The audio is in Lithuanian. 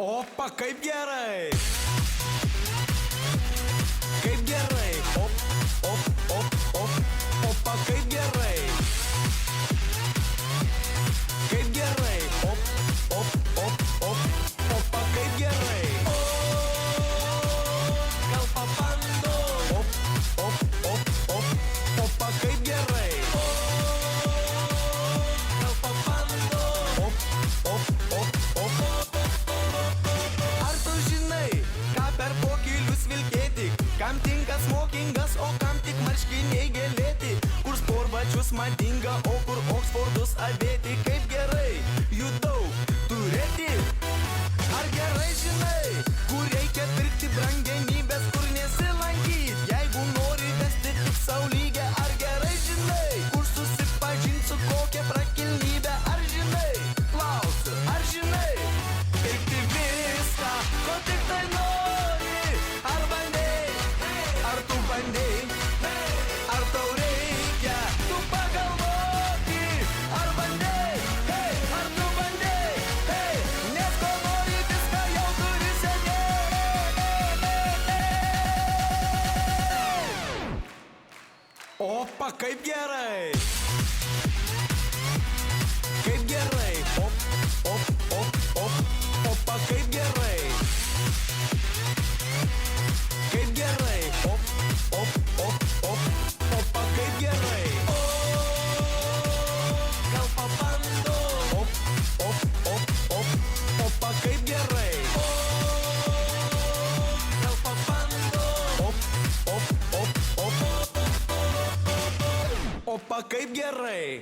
Opa, kaip gerai! Kaip gerai! Op, op, op, op, opa, kaip gerai! Kaip gerai! Op, op, op, op, opa, kaip gerai! Gal pabando! Op, op, op, op, opa, kaip gerai! Gal pabando! Op, op, op, op. Ar tu žinai, ką per pokylius vilkėti? Kam tinka smokingas, o kam tik marškiniai gėlėti? Kur sportbačius madinga, o kur Oksfordus avėti? Kaip gerai jų daug turėti? Ar gerai žinai, kur reikia pirkti brangenybės, kur nesilankyt, jeigu nori vesti tik sau lygę? Ar gerai žinai, kur susipažint su kokia prakilnybė? Ar žinai, klausiu, ar žinai, pirkti viską, ko tik tai nori? Ar bandei, ar tu bandei, ar tau reikia, tu pagalvoki? Ar bandei, hei, ar tu bandei, hei, nes ko nori viską jau turi seniai. Opa, kaip gerai! Kaip gerai! Op, op, op, op, opa, kaip gerai! Kaip gerai! Op, op, op, op, opa, kaip gerai! Gal pabando! Op, op, op, op, opa, kaip gerai! Gal pabando! Op, op, op, op, opa, kaip gerai!